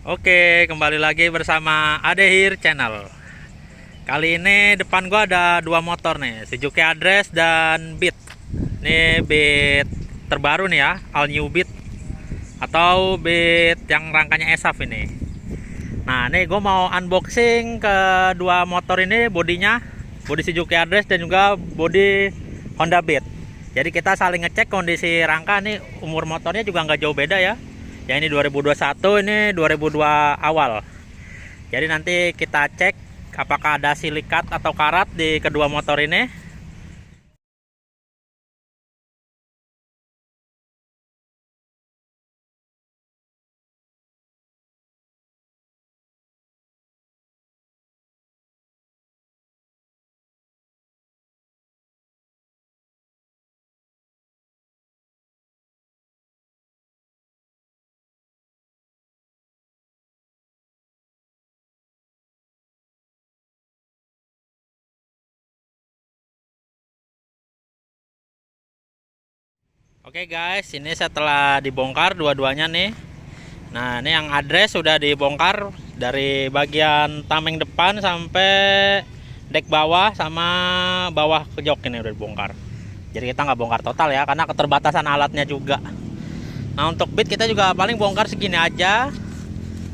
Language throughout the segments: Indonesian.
Oke, kembali lagi bersama Adehir Channel. Kali ini depan gua ada dua motor nih, Suzuki Address dan Beat. Ini Beat terbaru nih ya, all new Beat atau Beat yang rangkanya ESAF ini. Nah, nih gua mau unboxing kedua motor ini, bodinya, bodi Suzuki Address dan juga bodi Honda Beat. Jadi kita saling ngecek kondisi rangka nih, umur motornya juga nggak jauh beda ya. Ya ini 2021, ini 2002 awal. Jadi nanti kita cek apakah ada silikat atau karat di kedua motor ini. Oke guys, ini setelah dibongkar dua-duanya nih. Nah, ini yang address sudah dibongkar dari bagian tameng depan sampai dek bawah sama bawah ke jok ini udah dibongkar. Jadi kita nggak bongkar total ya, karena keterbatasan alatnya juga. Nah, untuk Beat kita juga paling bongkar segini aja.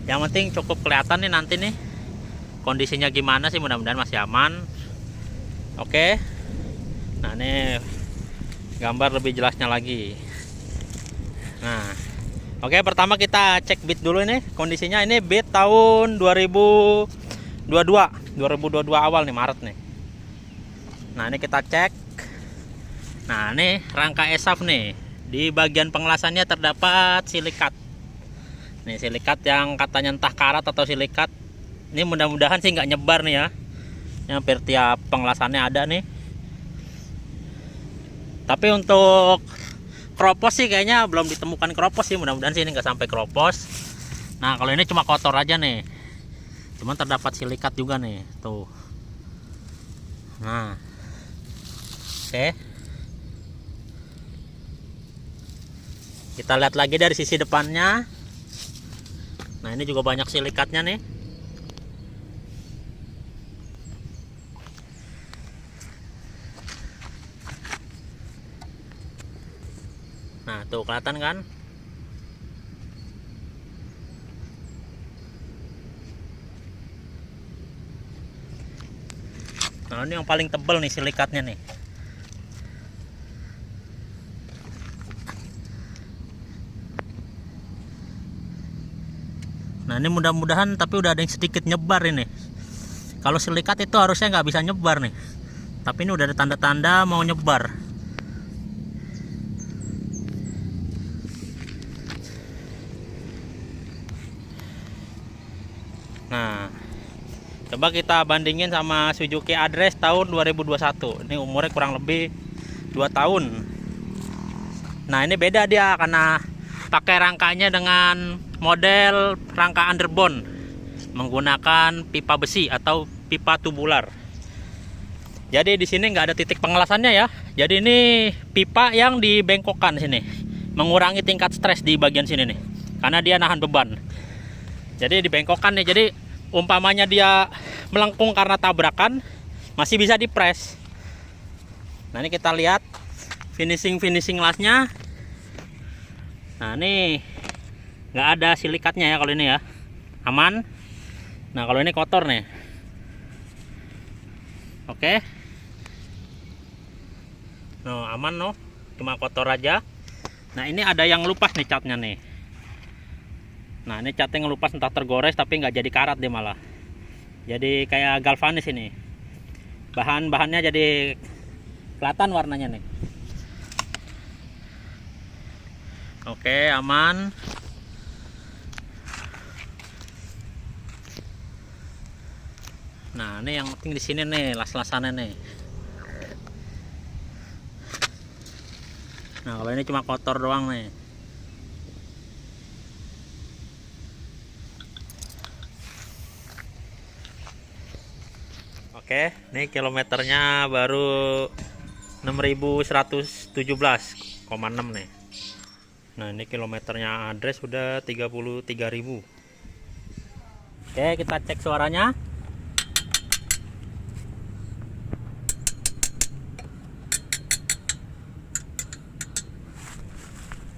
Yang penting cukup kelihatan nih nanti nih kondisinya gimana sih, mudah-mudahan masih aman. Oke. Nah, ini gambar lebih jelasnya lagi. Nah, oke, pertama kita cek Beat dulu ini kondisinya. Ini Beat tahun 2022 awal nih, Maret nih. Nah, ini kita cek. Nah, ini rangka ESAF nih. Di bagian pengelasannya terdapat silikat. Nih silikat yang katanya entah karat atau silikat. Ini mudah-mudahan sih nggak nyebar nih ya. Yang hampir tiap pengelasannya ada nih. Tapi untuk kropos sih kayaknya belum ditemukan kropos sih, mudah-mudahan sih ini nggak sampai kropos. Nah, kalau ini cuma kotor aja nih, cuman terdapat silikat juga nih tuh. Nah, oke, kita lihat lagi dari sisi depannya. Nah, ini juga banyak silikatnya nih. Nah, tuh kelihatan kan? Nah, ini yang paling tebal nih silikatnya nih. Nah, ini mudah-mudahan tapi udah ada yang sedikit nyebar ini. Kalau silikat itu harusnya nggak bisa nyebar nih. Tapi ini udah ada tanda-tanda mau nyebar. Nah, coba kita bandingin sama Suzuki Address tahun 2021. Ini umurnya kurang lebih 2 tahun. Nah, ini beda dia karena pakai rangkanya dengan model rangka underbone menggunakan pipa besi atau pipa tubular. Jadi di sini nggak ada titik pengelasannya ya. Jadi ini pipa yang dibengkokkan sini, mengurangi tingkat stres di bagian sini nih, karena dia nahan beban. Jadi dibengkokkan nih, jadi umpamanya dia melengkung karena tabrakan masih bisa dipres. Nah, ini kita lihat finishing lasnya. Nah, ini nggak ada silikatnya ya kalau ini ya, aman. Nah, kalau ini kotor nih. Oke, no, aman no, cuma kotor aja. Nah, ini ada yang lupas nih catnya nih. Nah, ini catnya ngelupas, entah tergores tapi nggak jadi karat dia malah. Jadi kayak galvanis ini. Bahannya jadi kelihatan warnanya nih. Oke, aman. Nah, ini yang penting di sini nih, las-lasannya nih. Nah, kalau ini cuma kotor doang nih. Oke, ini kilometernya baru 6117,6 nih. Nah, ini kilometernya address sudah 33.000. Oke, kita cek suaranya.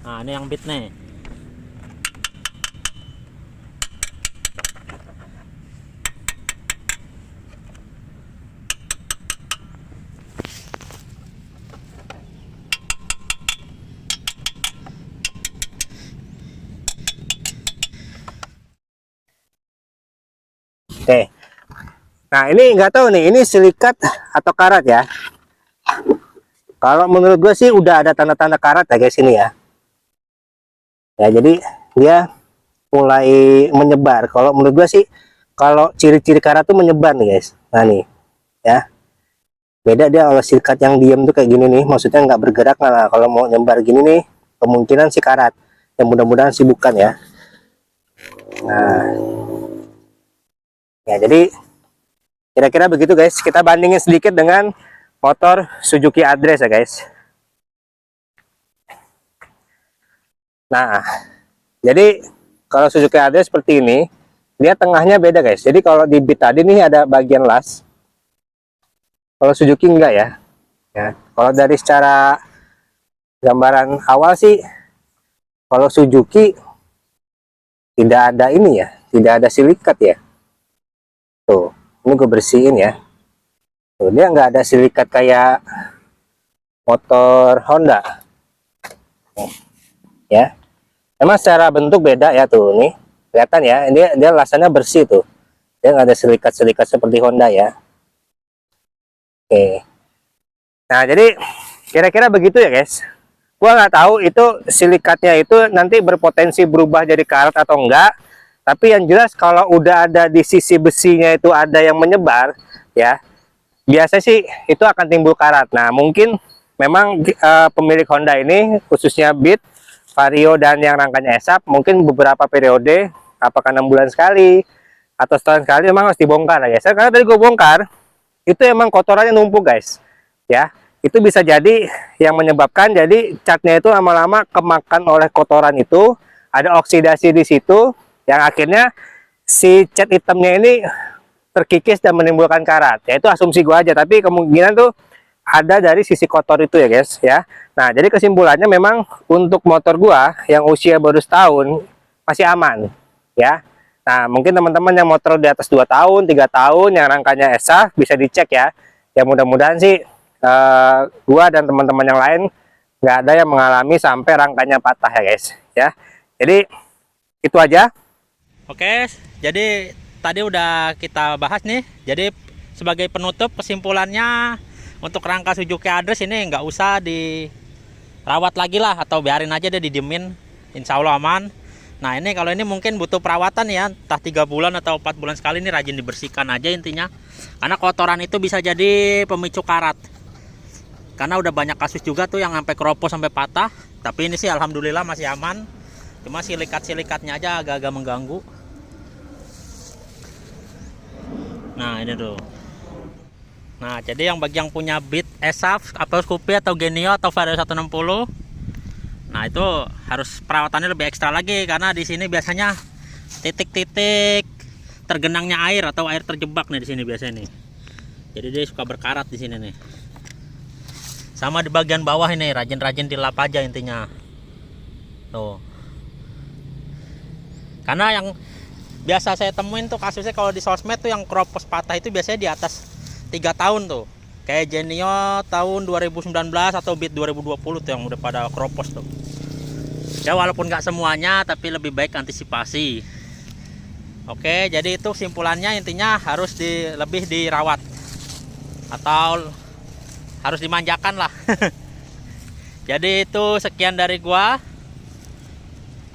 Nah, ini yang beat nih. Oke. Nah, ini nggak tahu nih, ini silikat atau karat ya. Kalau menurut gue sih udah ada tanda-tanda karat ya guys ini ya. Ya, jadi dia mulai menyebar. Kalau menurut gue sih, kalau ciri-ciri karat tuh menyebar nih guys. Nah nih, ya. Beda dia kalau silikat yang diam tuh kayak gini nih, maksudnya nggak bergerak. Nah, kalau mau nyebar gini nih, kemungkinan sih karat. Yang mudah-mudahan sih bukan ya. Nah, ya jadi kira-kira begitu guys. Kita bandingin sedikit dengan motor Suzuki Address ya guys. Nah, jadi kalau Suzuki Address seperti ini, dia tengahnya beda guys. Jadi kalau di Beat tadi nih ada bagian las. Kalau Suzuki enggak ya. Ya, kalau dari secara gambaran awal sih, kalau Suzuki tidak ada ini ya, tidak ada silikat ya. Tuh, ini gue bersihin ya. Tuh, dia nggak ada silikat kayak motor Honda. Ya, emang secara bentuk beda ya tuh nih, kelihatan ya. Dia lasannya bersih tuh. Dia nggak ada silikat-silikat seperti Honda ya. Oke. Nah, jadi kira-kira begitu ya guys. Gua nggak tahu itu silikatnya itu nanti berpotensi berubah jadi karat atau enggak. Tapi yang jelas kalau udah ada di sisi besinya itu ada yang menyebar, ya biasa sih itu akan timbul karat. Nah, mungkin memang pemilik Honda ini khususnya Beat, Vario dan yang rangkanya ESAP mungkin beberapa periode, apakah 6 bulan sekali atau setahun sekali memang harus dibongkar ya guys. Karena tadi gue bongkar itu emang kotorannya numpuk guys, ya itu bisa jadi yang menyebabkan jadi catnya itu lama-lama kemakan oleh kotoran itu, ada oksidasi di situ yang akhirnya si cat hitamnya ini terkikis dan menimbulkan karat. Ya itu asumsi gua aja, tapi kemungkinan tuh ada dari sisi kotor itu ya guys ya. Nah, jadi kesimpulannya memang untuk motor gua yang usia baru setahun masih aman ya. Nah, mungkin teman-teman yang motor di atas 2 tahun 3 tahun yang rangkanya ESA bisa dicek ya. Ya mudah-mudahan sih gua dan teman-teman yang lain nggak ada yang mengalami sampai rangkanya patah ya guys ya. Jadi itu aja. Oke, jadi tadi udah kita bahas nih. Jadi sebagai penutup kesimpulannya untuk rangka Suzuki Address ini nggak usah dirawat lagi lah, atau biarin aja deh didiemin, insya Allah aman. Nah ini kalau ini mungkin butuh perawatan ya, entah 3 bulan atau 4 bulan sekali, ini rajin dibersihkan aja intinya. Karena kotoran itu bisa jadi pemicu karat. Karena udah banyak kasus juga tuh yang sampai keropos sampai patah. Tapi ini sih alhamdulillah masih aman. Cuma silikat-silikatnya aja agak-agak mengganggu. Nah ini tuh. Nah jadi yang bagi yang punya Beat, ESAP, atau Scoopy atau Genio atau Vario 160, nah itu harus perawatannya lebih ekstra lagi, karena di sini biasanya titik-titik tergenangnya air atau air terjebak nih di sini biasanya nih. Jadi dia suka berkarat di sini nih. Sama di bagian bawah ini rajin-rajin dilap aja intinya. Tuh. Karena yang biasa saya temuin tuh kasusnya kalau di sosmed tuh yang keropos patah itu biasanya di atas 3 tahun tuh. Kayak Genio tahun 2019 atau Beat 2020 tuh yang udah pada keropos tuh. Ya walaupun nggak semuanya, tapi lebih baik antisipasi. Oke, jadi itu simpulannya, intinya harus lebih dirawat atau harus dimanjakan lah. Jadi itu sekian dari gua.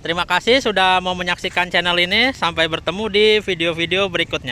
Terima kasih sudah mau menyaksikan channel ini. Sampai bertemu di video-video berikutnya.